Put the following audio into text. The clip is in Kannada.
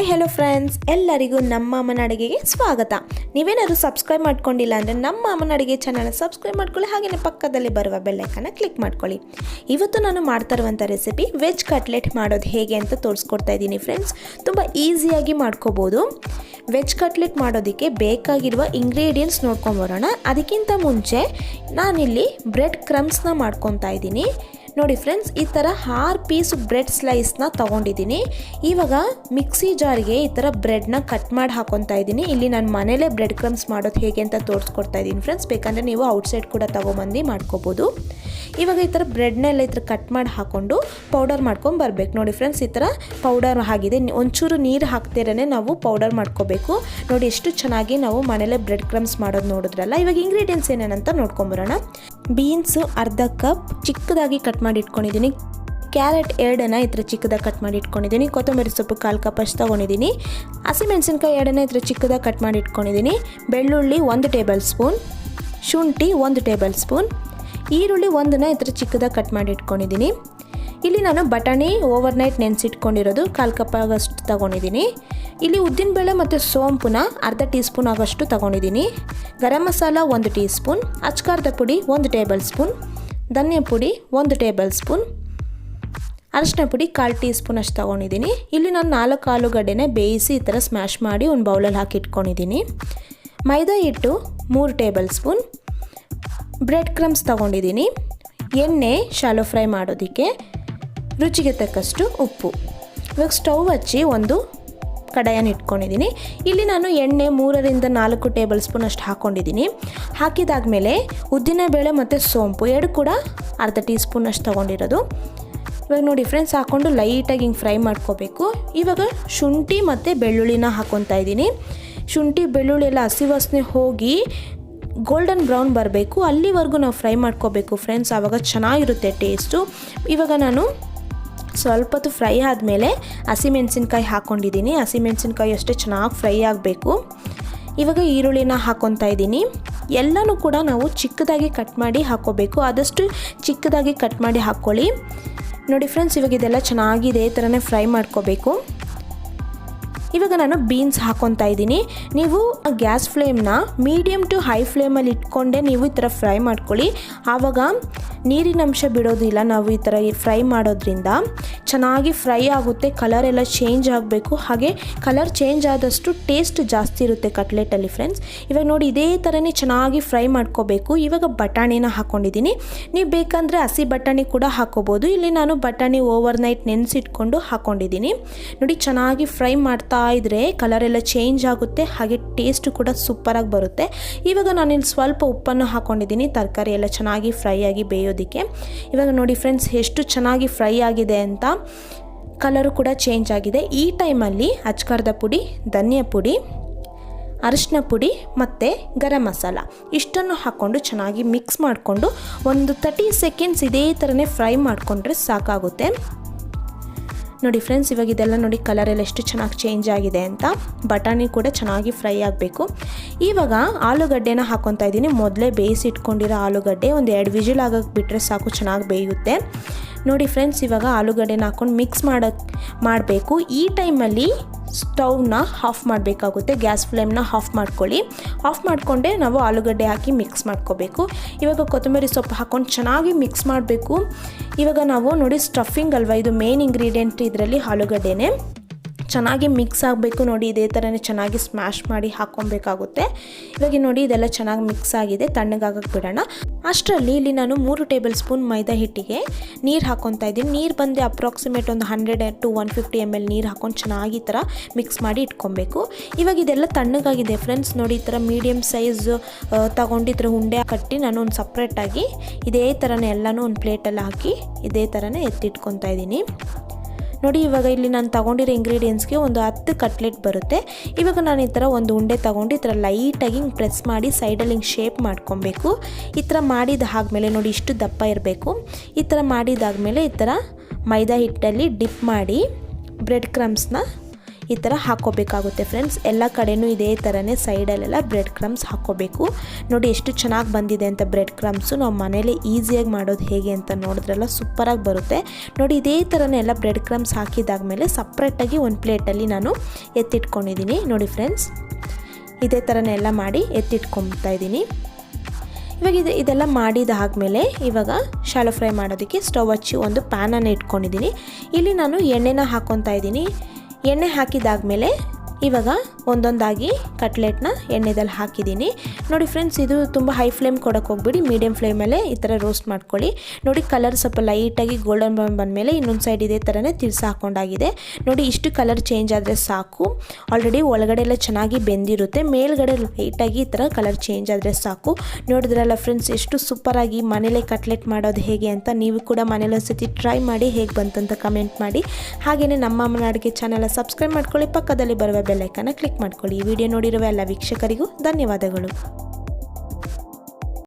ಹಾಯ್ ಹಲೋ ಫ್ರೆಂಡ್ಸ್, ಎಲ್ಲರಿಗೂ ನಮ್ಮ ಅಮ್ಮನ ಅಡುಗೆಗೆ ಸ್ವಾಗತ. ನೀವೇನಾದ್ರು ಸಬ್ಸ್ಕ್ರೈಬ್ ಮಾಡ್ಕೊಂಡಿಲ್ಲ ಅಂದರೆ ನಮ್ಮ ಅಮ್ಮನ ಅಡುಗೆ ಚಾನಲ್ನ ಸಬ್ಸ್ಕ್ರೈಬ್ ಮಾಡ್ಕೊಳ್ಳಿ. ಹಾಗೆಯೇ ಪಕ್ಕದಲ್ಲಿ ಬರುವ ಬೆಲ್ ಐಕಾನ್ನ ಕ್ಲಿಕ್ ಮಾಡ್ಕೊಳ್ಳಿ. ಇವತ್ತು ನಾನು ಮಾಡ್ತಾ ಇರುವಂಥ ರೆಸಿಪಿ ವೆಜ್ ಕಟ್ಲೆಟ್ ಮಾಡೋದು ಹೇಗೆ ಅಂತ ತೋರಿಸ್ಕೊಡ್ತಾ ಇದ್ದೀನಿ ಫ್ರೆಂಡ್ಸ್. ತುಂಬ ಈಸಿಯಾಗಿ ಮಾಡ್ಕೋಬೋದು. ವೆಜ್ ಕಟ್ಲೆಟ್ ಮಾಡೋದಕ್ಕೆ ಬೇಕಾಗಿರುವ ಇಂಗ್ರೀಡಿಯೆಂಟ್ಸ್ ನೋಡ್ಕೊಂಬರೋಣ. ಅದಕ್ಕಿಂತ ಮುಂಚೆ ನಾನಿಲ್ಲಿ ಬ್ರೆಡ್ ಕ್ರಮ್ಸ್ನ ಮಾಡ್ಕೊತಾ ಇದ್ದೀನಿ. ನೋಡಿ ಫ್ರೆಂಡ್ಸ್, ಈ ಥರ 6 ಪೀಸ್ ಬ್ರೆಡ್ ಸ್ಲೈಸ್ನ ತೊಗೊಂಡಿದ್ದೀನಿ. ಇವಾಗ ಮಿಕ್ಸಿ ಜಾರ್ಗೆ ಈ ಥರ ಬ್ರೆಡ್ನ ಕಟ್ ಮಾಡಿ ಹಾಕೊತಾ ಇದ್ದೀನಿ. ಇಲ್ಲಿ ನಾನು ಮನೇಲೇ ಬ್ರೆಡ್ ಕ್ರಮ್ಸ್ ಮಾಡೋದು ಹೇಗೆ ಅಂತ ತೋರಿಸ್ಕೊಡ್ತಾ ಇದ್ದೀನಿ ಫ್ರೆಂಡ್ಸ್. ಬೇಕಂದರೆ ನೀವು ಔಟ್ಸೈಡ್ ಕೂಡ ತೊಗೊಬಂದು ಮಾಡ್ಕೋಬೋದು. ಇವಾಗ ಈ ಥರ ಬ್ರೆಡ್ನೆಲ್ಲ ಈ ಥರ ಕಟ್ ಮಾಡಿ ಹಾಕ್ಕೊಂಡು ಪೌಡರ್ ಮಾಡ್ಕೊಂಡು ಬರಬೇಕು. ನೋಡಿ ಫ್ರೆಂಡ್ಸ್, ಈ ಥರ ಪೌಡರ್ ಆಗಿದೆ. ಒಂಚೂರು ನೀರು ಹಾಕ್ತಿರೇ ನಾವು ಪೌಡರ್ ಮಾಡ್ಕೋಬೇಕು. ನೋಡಿ ಎಷ್ಟು ಚೆನ್ನಾಗಿ ನಾವು ಮನೇಲೇ ಬ್ರೆಡ್ ಕ್ರಮ್ಸ್ ಮಾಡೋದು ನೋಡಿದ್ರಲ್ಲ. ಇವಾಗ ಇಂಗ್ರೀಡಿಯೆಂಟ್ಸ್ ಏನೇನಂತ ನೋಡ್ಕೊಂಬರೋಣ. ಬೀನ್ಸು ಅರ್ಧ ಕಪ್ ಚಿಕ್ಕದಾಗಿ ಕಟ್ ಮಾಡಿ ಇಟ್ಕೊಂಡಿದ್ದೀನಿ. ಕ್ಯಾರೆಟ್ 2 ಈ ಥರ ಚಿಕ್ಕದಾಗಿ ಕಟ್ ಮಾಡಿ ಇಟ್ಕೊಂಡಿದ್ದೀನಿ. ಕೊತ್ತಂಬರಿ ಸೊಪ್ಪು 1/4 ಕಪ್ ಅಷ್ಟು ತೊಗೊಂಡಿದ್ದೀನಿ. ಹಸಿಮೆಣಸಿನ್ಕಾಯಿ 2 ಈ ಥರ ಚಿಕ್ಕದಾಗಿ ಕಟ್ ಮಾಡಿ ಇಟ್ಕೊಂಡಿದ್ದೀನಿ. ಬೆಳ್ಳುಳ್ಳಿ 1 ಟೇಬಲ್ ಸ್ಪೂನ್, ಶುಂಠಿ 1 ಟೇಬಲ್ ಸ್ಪೂನ್, ಈರುಳ್ಳಿ 1 ಈ ಥರ ಚಿಕ್ಕದಾಗಿ ಕಟ್ ಮಾಡಿ ಇಟ್ಕೊಂಡಿದ್ದೀನಿ. ಇಲ್ಲಿ ನಾನು ಬಟಾಣಿ ಓವರ್ನೈಟ್ ನೆನೆಸಿಟ್ಕೊಂಡಿರೋದು 1/4 ಕಪ್ ಆಗೋಷ್ಟು ತೊಗೊಂಡಿದ್ದೀನಿ. ಇಲ್ಲಿ ಉದ್ದಿನಬೇಳೆ ಮತ್ತು ಸೋಂಪುನ ಅರ್ಧ ಟೀ ಸ್ಪೂನ್ ಆಗೋಷ್ಟು ತೊಗೊಂಡಿದ್ದೀನಿ. ಗರಂ ಮಸಾಲ 1 ಟೀ ಸ್ಪೂನ್, ಅಚ್ಕಾರದ ಪುಡಿ 1 ಟೇಬಲ್ ಸ್ಪೂನ್, ಧನಿಯಾ ಪುಡಿ 1 ಟೇಬಲ್ ಸ್ಪೂನ್, ಅರಿಶಿನ ಪುಡಿ 1/4 ಟೀ ಸ್ಪೂನ್ ಅಷ್ಟು ತೊಗೊಂಡಿದ್ದೀನಿ. ಇಲ್ಲಿ ನಾನು 4 ಆಲೂಗಡ್ಡೆನೇ ಬೇಯಿಸಿ ಈ ಥರ ಸ್ಮ್ಯಾಶ್ ಮಾಡಿ ಒಂದು ಬೌಲಲ್ಲಿ ಹಾಕಿ ಇಟ್ಕೊಂಡಿದ್ದೀನಿ. ಮೈದಾ ಹಿಟ್ಟು 3 ಟೇಬಲ್ ಸ್ಪೂನ್, ಬ್ರೆಡ್ ಕ್ರಮ್ಸ್ ತೊಗೊಂಡಿದ್ದೀನಿ. ಎಣ್ಣೆ ಶಾಲೋ ಫ್ರೈ ಮಾಡೋದಕ್ಕೆ, ರುಚಿಗೆ ತಕ್ಕಷ್ಟು ಉಪ್ಪು. ಇವಾಗ ಸ್ಟವ್ ಹಚ್ಚಿ ಒಂದು ಕಡಾಯನ್ನು ಇಟ್ಕೊಂಡಿದ್ದೀನಿ. ಇಲ್ಲಿ ನಾನು ಎಣ್ಣೆ 3ರಿಂದ 4 ಟೇಬಲ್ ಸ್ಪೂನ್ ಅಷ್ಟು ಹಾಕ್ಕೊಂಡಿದ್ದೀನಿ. ಹಾಕಿದಾದ್ಮೇಲೆ ಉದ್ದಿನಬೇಳೆ ಮತ್ತು ಸೋಂಪು 2 ಕೂಡ ಅರ್ಧ ಟೀ ಸ್ಪೂನ್ ಅಷ್ಟು ತೊಗೊಂಡಿರೋದು. ಇವಾಗ ನೋಡಿ ಫ್ರೆಂಡ್ಸ್, ಹಾಕ್ಕೊಂಡು ಲೈಟಾಗಿ ಹಿಂಗೆ ಫ್ರೈ ಮಾಡ್ಕೋಬೇಕು. ಇವಾಗ ಶುಂಠಿ ಮತ್ತು ಬೆಳ್ಳುಳ್ಳಿನ ಹಾಕ್ಕೊತಾ ಇದ್ದೀನಿ. ಶುಂಠಿ ಬೆಳ್ಳುಳ್ಳಿ ಎಲ್ಲ ಹಸಿ ವಾಸನೆ ಹೋಗಿ ಗೋಲ್ಡನ್ ಬ್ರೌನ್ ಬರಬೇಕು, ಅಲ್ಲಿವರೆಗೂ ನಾವು ಫ್ರೈ ಮಾಡ್ಕೋಬೇಕು ಫ್ರೆಂಡ್ಸ್. ಆವಾಗ ಚೆನ್ನಾಗಿರುತ್ತೆ ಟೇಸ್ಟು. ಇವಾಗ ನಾನು ಸ್ವಲ್ಪ ಹೊತ್ತು ಫ್ರೈ ಆದಮೇಲೆ ಹಸಿಮೆಣಸಿನ್ಕಾಯಿ ಹಾಕ್ಕೊಂಡಿದ್ದೀನಿ. ಹಸಿಮೆಣಸಿನ್ಕಾಯಿ ಅಷ್ಟೇ ಚೆನ್ನಾಗಿ ಫ್ರೈ ಆಗಬೇಕು. ಇವಾಗ ಈರುಳ್ಳಿನ ಹಾಕ್ಕೊತಾ ಇದ್ದೀನಿ. ಎಲ್ಲನೂ ಕೂಡ ನಾವು ಚಿಕ್ಕದಾಗಿ ಕಟ್ ಮಾಡಿ ಹಾಕ್ಕೋಬೇಕು. ಆದಷ್ಟು ಚಿಕ್ಕದಾಗಿ ಕಟ್ ಮಾಡಿ ಹಾಕ್ಕೊಳ್ಳಿ. ನೋಡಿ ಫ್ರೆಂಡ್ಸ್, ಇವಾಗ ಇದೆಲ್ಲ ಚೆನ್ನಾಗಿ ಇದೇ ಥರನೇ ಫ್ರೈ ಮಾಡ್ಕೋಬೇಕು. ಇವಾಗ ನಾನು ಬೀನ್ಸ್ ಹಾಕ್ಕೊತಾ ಇದ್ದೀನಿ. ನೀವು ಗ್ಯಾಸ್ ಫ್ಲೇಮ್ನ ಮೀಡಿಯಮ್ ಟು ಹೈ ಫ್ಲೇಮಲ್ಲಿ ಇಟ್ಕೊಂಡೆ ನೀವು ಈ ಥರ ಫ್ರೈ ಮಾಡ್ಕೊಳ್ಳಿ. ಆವಾಗ ನೀರಿನಂಶ ಬಿಡೋದಿಲ್ಲ. ನಾವು ಈ ಥರ ಫ್ರೈ ಮಾಡೋದ್ರಿಂದ ಚೆನ್ನಾಗಿ ಫ್ರೈ ಆಗುತ್ತೆ. ಕಲರ್ ಎಲ್ಲ ಚೇಂಜ್ ಆಗಬೇಕು. ಹಾಗೆ ಕಲರ್ ಚೇಂಜ್ ಆದಷ್ಟು ಟೇಸ್ಟ್ ಜಾಸ್ತಿ ಇರುತ್ತೆ ಕಟ್ಲೆಟಲ್ಲಿ ಫ್ರೆಂಡ್ಸ್. ಇವಾಗ ನೋಡಿ ಇದೇ ಥರನೇ ಚೆನ್ನಾಗಿ ಫ್ರೈ ಮಾಡ್ಕೋಬೇಕು. ಇವಾಗ ಬಟಾಣಿನ ಹಾಕ್ಕೊಂಡಿದ್ದೀನಿ. ನೀವು ಬೇಕಂದರೆ ಹಸಿ ಬಟಾಣಿ ಕೂಡ ಹಾಕ್ಕೋಬೋದು. ಇಲ್ಲಿ ನಾನು ಬಟಾಣಿ ಓವರ್ನೈಟ್ ನೆನೆಸಿಟ್ಕೊಂಡು ಹಾಕ್ಕೊಂಡಿದ್ದೀನಿ. ನೋಡಿ ಚೆನ್ನಾಗಿ ಫ್ರೈ ಮಾಡ್ತಾ ಇದ್ರೆ ಕಲರ್ ಎಲ್ಲ ಚೇಂಜ್ ಆಗುತ್ತೆ. ಹಾಗೆ ಟೇಸ್ಟ್ ಕೂಡ ಸೂಪರಾಗಿ ಬರುತ್ತೆ. ಇವಾಗ ನಾನಿಲ್ಲಿ ಸ್ವಲ್ಪ ಉಪ್ಪನ್ನು ಹಾಕ್ಕೊಂಡಿದ್ದೀನಿ ತರಕಾರಿ ಎಲ್ಲ ಚೆನ್ನಾಗಿ ಫ್ರೈ ಆಗಿ ಬೇಯೋದಕ್ಕೆ. ಇವಾಗ ನೋಡಿ ಫ್ರೆಂಡ್ಸ್, ಎಷ್ಟು ಚೆನ್ನಾಗಿ ಫ್ರೈ ಆಗಿದೆ ಅಂತ. ಕಲರು ಕೂಡ ಚೇಂಜ್ ಆಗಿದೆ. ಈ ಟೈಮಲ್ಲಿ ಅಚ್ಕಾರದ ಪುಡಿ, ಧನಿಯಾ ಪುಡಿ, ಅರಿಶಿನ ಪುಡಿ ಮತ್ತು ಗರಂ ಮಸಾಲ ಇಷ್ಟನ್ನು ಹಾಕ್ಕೊಂಡು ಚೆನ್ನಾಗಿ ಮಿಕ್ಸ್ ಮಾಡಿಕೊಂಡು ಒಂದು 30 ಸೆಕೆಂಡ್ಸ್ ಇದೇ ಥರನೇ ಫ್ರೈ ಮಾಡಿಕೊಂಡ್ರೆ ಸಾಕಾಗುತ್ತೆ. ನೋಡಿ ಫ್ರೆಂಡ್ಸ್, ಇವಾಗ ಇದೆಲ್ಲ ನೋಡಿ ಕಲರೆಲ್ಲ ಎಷ್ಟು ಚೆನ್ನಾಗಿ ಚೇಂಜ್ ಆಗಿದೆ ಅಂತ. ಬಟಾಣಿ ಕೂಡ ಚೆನ್ನಾಗಿ ಫ್ರೈ ಆಗಬೇಕು. ಇವಾಗ ಆಲೂಗಡ್ಡೆನ ಹಾಕ್ಕೊತಾ ಇದ್ದೀನಿ. ಮೊದಲೇ ಬೇಯಿಸಿ ಇಟ್ಕೊಂಡಿರೋ ಆಲೂಗಡ್ಡೆ ಒಂದು 2 ವಿಜಿಲ್ ಆಗೋಕ್ಕೆ ಬಿಟ್ಟರೆ ಸಾಕು, ಚೆನ್ನಾಗಿ ಬೇಯುತ್ತೆ. ನೋಡಿ ಫ್ರೆಂಡ್ಸ್, ಇವಾಗ ಆಲೂಗಡ್ಡೆನ ಹಾಕ್ಕೊಂಡು ಮಿಕ್ಸ್ ಮಾಡಬೇಕು. ಈ ಟೈಮಲ್ಲಿ ಸ್ಟವ್ನ ಆಫ್ ಮಾಡಬೇಕಾಗುತ್ತೆ. ಗ್ಯಾಸ್ ಫ್ಲೇಮ್ನ ಆಫ್ ಮಾಡ್ಕೊಳ್ಳಿ. ಆಫ್ ಮಾಡಿಕೊಂಡೆ ನಾವು ಆಲೂಗಡ್ಡೆ ಹಾಕಿ ಮಿಕ್ಸ್ ಮಾಡ್ಕೋಬೇಕು. ಇವಾಗ ಕೊತ್ತಂಬರಿ ಸೊಪ್ಪು ಹಾಕ್ಕೊಂಡು ಚೆನ್ನಾಗಿ ಮಿಕ್ಸ್ ಮಾಡಬೇಕು. ಇವಾಗ ನಾವು ನೋಡಿ ಸ್ಟಫಿಂಗ್ ಅಲ್ವಾ, ಇದು ಮೇನ್ ಇಂಗ್ರೀಡಿಯೆಂಟ್ ಇದರಲ್ಲಿ ಆಲೂಗಡ್ಡೆನೇ. ಚೆನ್ನಾಗಿ ಮಿಕ್ಸ್ ಆಗಬೇಕು. ನೋಡಿ ಇದೇ ಥರನೇ ಚೆನ್ನಾಗಿ ಸ್ಮ್ಯಾಶ್ ಮಾಡಿ ಹಾಕ್ಕೊಬೇಕಾಗುತ್ತೆ. ಇವಾಗ ನೋಡಿ ಇದೆಲ್ಲ ಚೆನ್ನಾಗಿ ಮಿಕ್ಸ್ ಆಗಿದೆ. ತಣ್ಣಗಾಗಕ್ಕೆ ಬಿಡೋಣ. ಅಷ್ಟರಲ್ಲಿ ಇಲ್ಲಿ ನಾನು 3 ಟೇಬಲ್ ಸ್ಪೂನ್ ಮೈದಾ ಹಿಟ್ಟಿಗೆ ನೀರು ಹಾಕ್ಕೊತಾ ಇದ್ದೀನಿ. ನೀರು ಬಂದು ಅಪ್ರಾಕ್ಸಿಮೇಟ್ ಒಂದು 100 to 150 ml ನೀರು ಹಾಕ್ಕೊಂಡು ಚೆನ್ನಾಗಿ ಈ ಥರ ಮಿಕ್ಸ್ ಮಾಡಿ ಇಟ್ಕೊಬೇಕು. ಇವಾಗ ಇದೆಲ್ಲ ತಣ್ಣಗಾಗಿದೆ ಫ್ರೆಂಡ್ಸ್. ನೋಡಿ ಈ ಥರ ಮೀಡಿಯಮ್ ಸೈಜ್ ತಗೊಂಡು ಈ ಥರ ಉಂಡೆ ಕಟ್ಟಿ ನಾನು ಒಂದು ಸಪ್ರೇಟಾಗಿ ಇದೇ ಥರನೇ ಎಲ್ಲನೂ ಒಂದು ಪ್ಲೇಟಲ್ಲಿ ಹಾಕಿ ಇದೇ ಥರನೇ ಎತ್ತಿಟ್ಕೊತಾ ಇದ್ದೀನಿ. ನೋಡಿ ಇವಾಗ ಇಲ್ಲಿ ನಾನು ತೊಗೊಂಡಿರೋ ಇಂಗ್ರೀಡಿಯೆಂಟ್ಸ್ಗೆ ಒಂದು 10 ಕಟ್ಲೆಟ್ ಬರುತ್ತೆ. ಇವಾಗ ನಾನು ಈ ಥರ ಒಂದು ಉಂಡೆ ತೊಗೊಂಡು ಈ ಥರ ಲೈಟಾಗಿ ಹಿಂಗೆ ಪ್ರೆಸ್ ಮಾಡಿ ಸೈಡಲ್ಲಿ ಹಿಂಗೆ ಶೇಪ್ ಮಾಡ್ಕೊಬೇಕು. ಈ ಥರ ಮಾಡಿದಾದ್ಮೇಲೆ ನೋಡಿ ಇಷ್ಟು ದಪ್ಪ ಇರಬೇಕು. ಈ ಥರ ಮಾಡಿದಾದ್ಮೇಲೆ ಈ ಥರ ಮೈದಾ ಹಿಟ್ಟಲ್ಲಿ ಡಿಪ್ ಮಾಡಿ ಬ್ರೆಡ್ ಕ್ರಮ್ಸ್ನ ಈ ಥರ ಹಾಕ್ಕೋಬೇಕಾಗುತ್ತೆ ಫ್ರೆಂಡ್ಸ್. ಎಲ್ಲ ಕಡೆನೂ ಇದೇ ಥರನೇ ಸೈಡಲ್ಲೆಲ್ಲ ಬ್ರೆಡ್ ಕ್ರಮ್ಸ್ ಹಾಕ್ಕೋಬೇಕು. ನೋಡಿ ಎಷ್ಟು ಚೆನ್ನಾಗಿ ಬಂದಿದೆ ಅಂತ ಬ್ರೆಡ್ ಕ್ರಮ್ಸು. ನಾವು ಮನೇಲಿ ಈಸಿಯಾಗಿ ಮಾಡೋದು ಹೇಗೆ ಅಂತ ನೋಡಿದ್ರಲ್ಲ, ಸೂಪರಾಗಿ ಬರುತ್ತೆ ನೋಡಿ. ಇದೇ ಥರನೇ ಎಲ್ಲ ಬ್ರೆಡ್ ಕ್ರಮ್ಸ್ ಹಾಕಿದಾದ್ಮೇಲೆ ಸಪ್ರೇಟಾಗಿ ಒಂದು ಪ್ಲೇಟಲ್ಲಿ ನಾನು ಎತ್ತಿಟ್ಕೊಂಡಿದ್ದೀನಿ ನೋಡಿ ಫ್ರೆಂಡ್ಸ್. ಇದೇ ಥರನೇ ಎಲ್ಲ ಮಾಡಿ ಎತ್ತಿಟ್ಕೊತಾ ಇದ್ದೀನಿ. ಇವಾಗ ಇದೆಲ್ಲ ಮಾಡಿದಾದ್ಮೇಲೆ ಇವಾಗ ಶಾಲೋ ಫ್ರೈ ಮಾಡೋದಕ್ಕೆ ಸ್ಟವ್ ಹಚ್ಚಿ ಒಂದು ಪ್ಯಾನನ್ನು ಇಟ್ಕೊಂಡಿದ್ದೀನಿ. ಇಲ್ಲಿ ನಾನು ಎಣ್ಣೆನ ಹಾಕ್ಕೊತಾ ಇದ್ದೀನಿ. ಎಣ್ಣೆ ಹಾಕಿದಾದ್ಮೇಲೆ ಇವಾಗ ಒಂದೊಂದಾಗಿ ಕಟ್ಲೆಟ್ನ ಎಣ್ಣೆದಲ್ಲಿ ಹಾಕಿದ್ದೀನಿ ನೋಡಿ ಫ್ರೆಂಡ್ಸ್. ಇದು ತುಂಬ ಹೈ ಫ್ಲೇಮ್ ಕೊಡೋಕೆ ಹೋಗ್ಬಿಡಿ, ಮೀಡಿಯಮ್ ಫ್ಲೇಮಲ್ಲೇ ಈ ಥರ ರೋಸ್ಟ್ ಮಾಡ್ಕೊಳ್ಳಿ. ನೋಡಿ ಕಲರ್ ಸ್ವಲ್ಪ ಲೈಟಾಗಿ ಗೋಲ್ಡನ್ ಬ್ರೌನ್ ಬಂದಮೇಲೆ ಇನ್ನೊಂದು ಸೈಡ್ ಇದೇ ಥರನೇ ತಿರ್ಸಿ ಹಾಕ್ಕೊಂಡಾಗಿದೆ ನೋಡಿ. ಇಷ್ಟು ಕಲರ್ ಚೇಂಜ್ ಆದರೆ ಸಾಕು. ಆಲ್ರೆಡಿ ಒಳಗಡೆ ಎಲ್ಲ ಚೆನ್ನಾಗಿ ಬೆಂದಿರುತ್ತೆ, ಮೇಲ್ಗಡೆ ಲೈಟಾಗಿ ಈ ಥರ ಕಲರ್ ಚೇಂಜ್ ಆದರೆ ಸಾಕು. ನೋಡಿದ್ರಲ್ಲ ಫ್ರೆಂಡ್ಸ್, ಎಷ್ಟು ಸೂಪರಾಗಿ ಮನೇಲೆ ಕಟ್ಲೆಟ್ ಮಾಡೋದು ಹೇಗೆ ಅಂತ. ನೀವು ಕೂಡ ಮನೇಲಿ ಒಂದ್ಸತಿ ಟ್ರೈ ಮಾಡಿ, ಹೇಗೆ ಬಂತಂತ ಕಮೆಂಟ್ ಮಾಡಿ. ಹಾಗೆಯೇ ನಮ್ಮ ಅಮ್ಮನ ಅಡುಗೆ ಚಾನಲ್ ಸಬ್ಸ್ಕ್ರೈಬ್ ಮಾಡ್ಕೊಳ್ಳಿ, ಪಕ್ಕದಲ್ಲಿ ಬರುವ ಬೆಲ್ ಐಕಾನ್ನ ಕ್ಲಿಕ್ ಮಾಡ್ಕೊಳ್ಳಿ. ಈ ವಿಡಿಯೋ ನೋಡಿರುವ ಎಲ್ಲ ವೀಕ್ಷಕರಿಗೂ ಧನ್ಯವಾದಗಳು.